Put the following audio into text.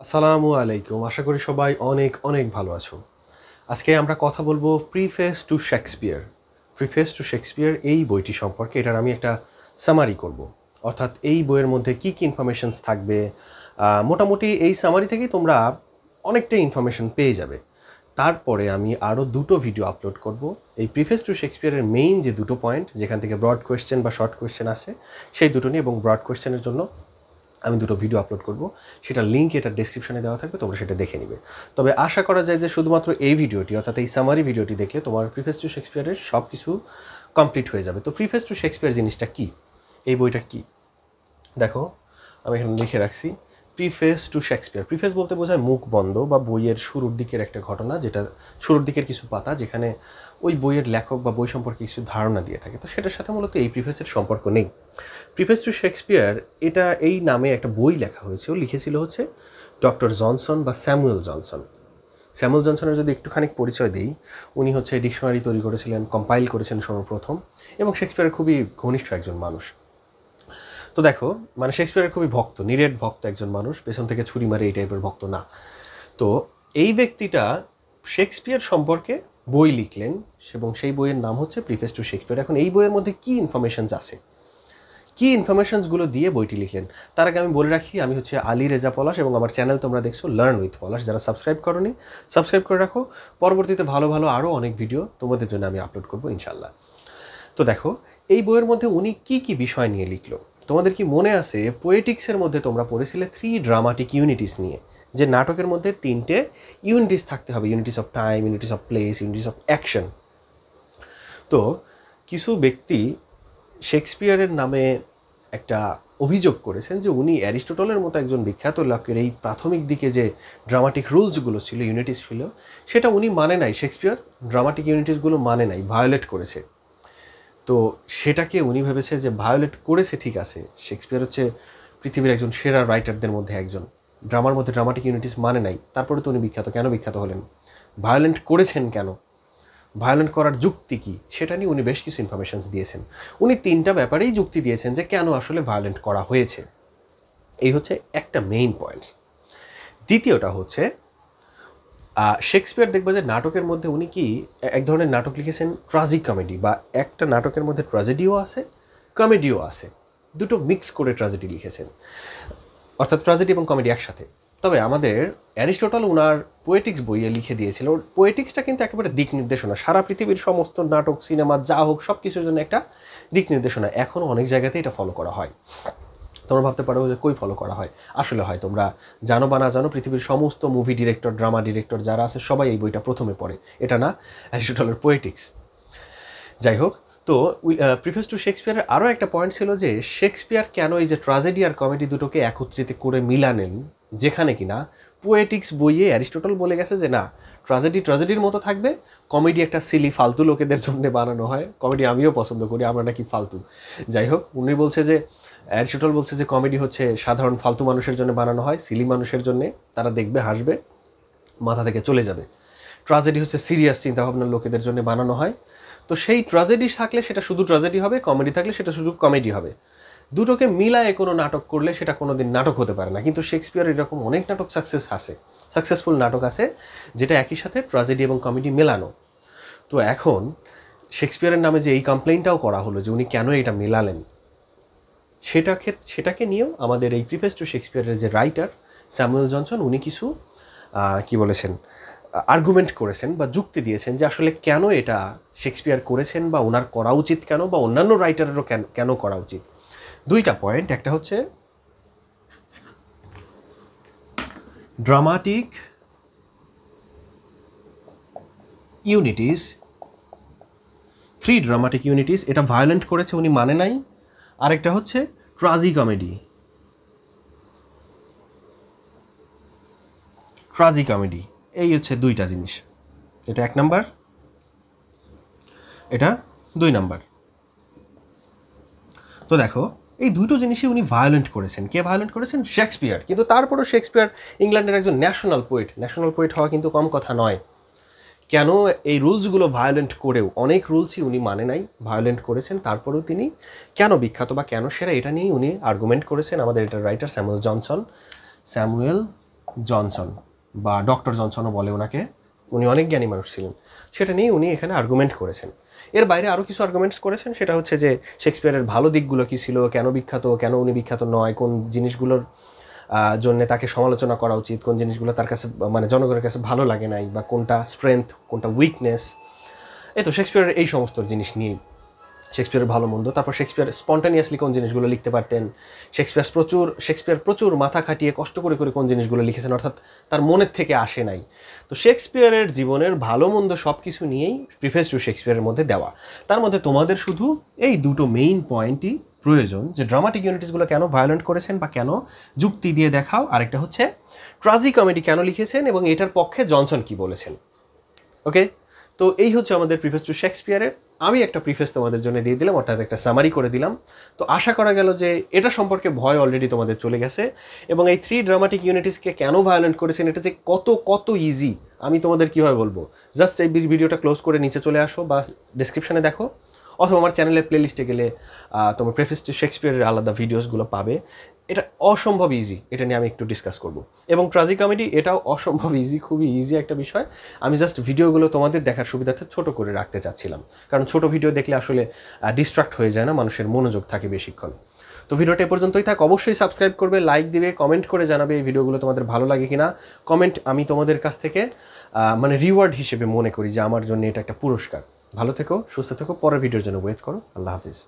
আসসালামু আলাইকুম। আশা করি সবাই অনেক অনেক ভালো আছো। আজকে আমরা কথা বলবো preface to Shakespeare. Preface to Shakespeare এই বইটি সম্পর্কে এটার আমি একটা সামারি করব। অর্থাৎ এই বইয়ের মধ্যে কী কী ইনফরমেশনস থাকবে, মোটামুটি এই সামারি থেকেই তোমরা অনেকটা ইনফরমেশন পেয়ে যাবে। তারপরে আমি আরও দুটো ভিডিও আপলোড করব এই প্রিফেস টু শেক্সপিয়ারের মেইন যে দুটো পয়েন্ট যেখান থেকে ব্রড কোয়েশ্চেন বা শর্ট কোয়েশ্চেন আসে সেই দুটো নিয়ে, এবং ব্রড কোয়েশ্চেনের জন্য আমি দুটো ভিডিও আপলোড করব, সেটা লিঙ্ক এটা ডেসক্রিপশনে দেওয়া থাকবে, তোমরা সেটা দেখে নিবে। তবে আশা করা যায় যে শুধুমাত্র এই ভিডিওটি অর্থাৎ এই সামারি ভিডিওটি দেখলে তোমার প্রিফেস টু শেক্সপিয়ারের সব কিছু কমপ্লিট হয়ে যাবে। তো প্রিফেস টু শেক্সপিয়ার জিনিসটা কী, এই বইটা কী, দেখো আমি এখানে লিখে রাখছি প্রিফেস টু শেক্সপিয়ার। প্রিফেস বলতে বোঝায় মুখ বন্ধ বা বইয়ের শুরুর দিকের একটা ঘটনা, যেটা শুরুর দিকের কিছু পাতা যেখানে ওই বইয়ের লেখক বা বই সম্পর্কে কিছু ধারণা দিয়ে থাকে। তো সেটার সাথে মূলত এই প্রিফেসের সম্পর্ক নেই। প্রিফেস টু শেক্সপিয়ার এটা এই নামে একটা বই লেখা হয়েছে, লিখেছিল হচ্ছে ডক্টর জনসন বা স্যামুয়েল জনসন। স্যামুয়েল জনসনের যদি একটুখানি পরিচয় দিই, উনি হচ্ছে ডিকশনারি তৈরি করেছিলেন, কম্পাইল করেছেন সর্বপ্রথম, এবং শেক্সপিয়ারের খুবই ঘনিষ্ঠ একজন মানুষ। তো দেখো, মানে শেক্সপিয়ারের খুবই ভক্ত, নিরেট ভক্ত একজন মানুষ, পেছন থেকে ছুরি মারে এই টাইপের ভক্ত না। তো এই ব্যক্তিটা শেক্সপিয়ার সম্পর্কে বই লিখলেন এবং সেই বইয়ের নাম হচ্ছে প্রিফেস টু শেক্সপিয়ার। এখন এই বইয়ের মধ্যে কী ইনফরমেশনস আছে, কী ইনফরমেশনসগুলো দিয়ে বইটি লিখলেন, তার আগে আমি বলে রাখি আমি হচ্ছে আলী রেজা পলাশ, এবং আমার চ্যানেল তোমরা দেখছো লার্ন উইথ পলাশ। যারা সাবস্ক্রাইব করোনি সাবস্ক্রাইব করে রাখো, পরবর্তীতে ভালো ভালো আরও অনেক ভিডিও তোমাদের জন্য আমি আপলোড করবো ইনশাল্লাহ। তো দেখো এই বইয়ের মধ্যে উনি কী কী বিষয় নিয়ে লিখলো। তোমাদের কি মনে আছে পোয়েটিক্সের মধ্যে তোমরা পড়েছিলে 3 ড্রামাটিক ইউনিটিস নিয়ে, যে নাটকের মধ্যে 3টে ইউনিটিস থাকতে হবে, unities of time, unities of place, unities of action. তো কিছু ব্যক্তি শেক্সপিয়ারের নামে একটা অভিযোগ করেছেন যে উনি অ্যারিস্টটলের মতো একজন বিখ্যাত লোকের এই প্রাথমিক দিকে যে ড্রামাটিক রুলসগুলো ছিল, ইউনিটিস ছিল, সেটা উনি মানে নাই। শেক্সপিয়ার ড্রামাটিক ইউনিটিসগুলো মানে নাই, ভায়োলেট করেছে। তো সেটাকে উনি ভেবেছে যে ভায়োলেট করেছে, ঠিক আছে, শেক্সপিয়ার হচ্ছে পৃথিবীর একজন সেরা রাইটারদের মধ্যে একজন, ড্রামার মধ্যে ড্রামাটিক ইউনিটিস মানে নাই, তারপরে তো উনি বিখ্যাত। কেন বিখ্যাত হলেন, ভায়োলেন্ট করেছেন কেন, ভায়োলেন্ট করার যুক্তি কী, সেটা নিয়ে উনি বেশ কিছু ইনফরমেশনস দিয়েছেন। উনি 3টা ব্যাপারেই যুক্তি দিয়েছেন যে কেন আসলে ভায়োলেন্ট করা হয়েছে। এই হচ্ছে একটা মেইন পয়েন্টস। দ্বিতীয়টা হচ্ছে শেক্সপিয়ার দেখবে যে নাটকের মধ্যে উনি কি এক ধরনের নাটক লিখেছেন ট্রাজিক কমেডি, বা একটা নাটকের মধ্যে ট্র্যাজেডিও আছে কমেডিও আছে, দুটো মিক্স করে ট্র্যাজেডি লিখেছেন, অর্থাৎ ট্র্যাজেডি এবং কমেডি একসাথে। তবে আমাদের অ্যারিস্টটল ওনার পোয়েটিক্স বইয়ে লিখে দিয়েছিল, পোয়েটিক্সটা কিন্তু একেবারে দিক নির্দেশনা, সারা পৃথিবীর সমস্ত নাটক সিনেমা যা হোক সব কিছুর জন্য একটা দিক নির্দেশনা। এখনও অনেক জায়গাতে এটা ফলো করা হয়। তোমরা ভাবতে পারো যে কই ফলো করা হয়, আসলে হয়। তোমরা জানো বা না জানো, পৃথিবীর সমস্ত মুভি ডিরেক্টর, ড্রামা ডিরেক্টর যারা আছে সবাই এই বইটা প্রথমে পড়ে। এটা না অ্যারিস্টটলের পোয়েটিক্স। যাই হোক, তো প্রিফেস টু শেক্সপিয়ারের আরও একটা পয়েন্ট ছিল যে শেক্সপিয়ার কেন এই যে ট্র্যাজেডি আর কমেডি দুটোকে একত্রিত করে মিলানেন, যেখানে কিনা পোয়েটিক্স বইয়ে অ্যারিস্টটল বলে গেছে যে না, ট্র্যাজেডি ট্র্যাজেডির মতো থাকবে, কমেডি একটা সিলি ফালতু লোকেদের জন্য বানানো হয়। কমেডি আমিও পছন্দ করি, আমরা নাকি ফালতু। যাই হোক, উনি বলছে যে অ্যারিস্টটল বলছে যে কমেডি হচ্ছে সাধারণ ফালতু মানুষের জন্য বানানো হয়, সিলি মানুষের জন্যে, তারা দেখবে হাসবে, মাথা থেকে চলে যাবে। ট্র্যাজেডি হচ্ছে সিরিয়াস চিন্তাভাবনার লোকেদের জন্য বানানো হয়। তো সেই ট্র্যাজেডি থাকলে সেটা শুধু ট্র্যাজেডি হবে, কমেডি থাকলে সেটা শুধু কমেডি হবে। দুটোকে মিলায়ে কোনো নাটক করলে সেটা কোনো দিন নাটক হতে পারে না। কিন্তু শেক্সপিয়ার এরকম অনেক নাটক সাকসেসফুল নাটক আছে যেটা একই সাথে ট্র্যাজেডি এবং কমেডি মেলানো। তো এখন শেক্সপিয়ারের নামে যে এই কমপ্লেইনটাও করা হলো যে উনি কেন এটা মেলালেন, সেটাকে নিয়েও আমাদের এই প্রিফেস টু শেক্সপিয়ারের যে রাইটার স্যামুয়েল জনসন, উনি কিছু কি বলেছেন, আর্গুমেন্ট করেছেন বা যুক্তি দিয়েছেন যে আসলে কেন এটা শেক্সপিয়ার করেছেন, বা ওনার করা উচিত কেন, বা অন্যান্য রাইটারেরও কেন করা উচিত। 2টা পয়েন্ট, একটা হচ্ছে ড্রামাটিক ইউনিটিস, 3 ড্রামাটিক ইউনিটিস, এটা ভায়োলেন্ট করেছে উনি মানে নাই। আরেকটা হচ্ছে ট্রাজিকমেডি, এই হচ্ছে 2টা জিনিস। এটা 1 নাম্বার, এটা 2 নাম্বার। তো দেখো এই দুটো জিনিসই উনি ভায়োলেন্ট করেছেন। কে ভায়োলেন্ট করেছেন? শেক্সপিয়ার। কিন্তু তারপরও শেক্সপিয়ার ইংল্যান্ডের একজন ন্যাশনাল পোয়েট হওয়া কিন্তু কম কথা নয়। কেন এই রুলসগুলো ভায়োলেন্ট করেও, অনেক রুলসই উনি মানে নাই, ভায়োলেন্ট করেছেন, তারপরেও তিনি কেন বিখ্যাত বা কেন সেরা, এটা নিয়েই উনি আর্গুমেন্ট করেছেন। আমাদের এটার রাইটার স্যামুয়েল জনসন বা ডক্টর জনসনও বলে ওনাকে, উনি অনেক জ্ঞানী মানুষ ছিলেন, সেটা নিয়ে উনি এখানে আর্গুমেন্ট করেছেন। এর বাইরে আরও কিছু আর্গুমেন্টস করেছেন, সেটা হচ্ছে যে শেক্সপিয়ারের ভালো দিকগুলো কী ছিল, কেন বিখ্যাত, কেন উনি বিখ্যাত নয়, কোন জিনিসগুলোর জন্য তাকে সমালোচনা করা উচিত, কোন জিনিসগুলো তার কাছে মানে জনগণের কাছে ভালো লাগে নাই, বা কোনটা স্ট্রেংথ কোনটা উইকনেস। এই তো শেক্সপিয়ারের এই সমস্ত জিনিস নিয়েই শেক্সপিয়ারের ভালো মন্দ। তারপর শেক্সপিয়ার স্পন্টানিয়াসলি কোন জিনিসগুলো লিখতে পারতেন, শেক্সপিয়ার প্রচুর মাথা খাটিয়ে কষ্ট করে করে কোন জিনিসগুলো লিখেছেন, অর্থাৎ তার মনের থেকে আসে নাই। তো শেক্সপিয়ারের জীবনের ভালো মন্দ সব কিছু নিয়েই প্রিফেস টু শেক্সপিয়ারের মধ্যে দেওয়া। তার মধ্যে তোমাদের শুধু এই দুটো মেইন পয়েন্টই প্রয়োজন, যে ড্রামাটিক ইউনিটিসগুলো কেন ভায়োলেন্ট করেছেন বা কেন যুক্তি দিয়ে দেখাও, আরেকটা হচ্ছে ট্রাজিকমেডি কেন লিখেছেন এবং এটার পক্ষে জনসন কি বলেছেন। ওকে, তো এই হচ্ছে আমাদের প্রিফেস টু শেক্সপিয়ারের। আমি একটা প্রিফেস তোমাদের জন্য দিয়ে দিলাম, অর্থাৎ একটা সামারি করে দিলাম। তো আশা করা গেল যে এটা সম্পর্কে ভয় অলরেডি তোমাদের চলে গেছে, এবং এই 3 ড্রামাটিক ইউনিটিসকে কেন ভায়োলেন্ট করেছেন এটা যে কত কত ইজি আমি তোমাদের কীভাবে বলবো। জাস্ট এই ভিডিওটা ক্লোজ করে নিচে চলে আসো বা ডিসক্রিপশানে দেখো, অথবা আমার চ্যানেলের প্লেলিস্টে গেলে তোমার প্রেফেস টু শেক্সপিয়ারের আলাদা ভিডিওসগুলো পাবে। এটা অসম্ভব ইজি, এটা নিয়ে আমি একটু ডিসকাস করব। এবং ট্রাজিকমেডি এটাও অসম্ভব ইজি, খুবই ইজি একটা বিষয়। আমি জাস্ট ভিডিওগুলো তোমাদের দেখার সুবিধার্থে ছোট করে রাখতে চাচ্ছিলাম, কারণ ছোট ভিডিও দেখলে আসলে ডিস্ট্রাক্ট হয়ে যায় না, মানুষের মনোযোগ থাকে বেশিক্ষণ। তো ভিডিওটা এ পর্যন্তই থাক। অবশ্যই সাবস্ক্রাইব করবে, লাইক দিবে, কমেন্ট করে জানাবে এই ভিডিওগুলো তোমাদের ভালো লাগে কিনা। কমেন্ট আমি তোমাদের কাছ থেকে মানে রিওয়ার্ড হিসেবে মনে করি, যে আমার জন্য এটা একটা পুরস্কার। ভালো থেকো, সুস্থ থেকো, পরের ভিডিওর জন্য ওয়েট করো। আল্লাহ হাফিজ।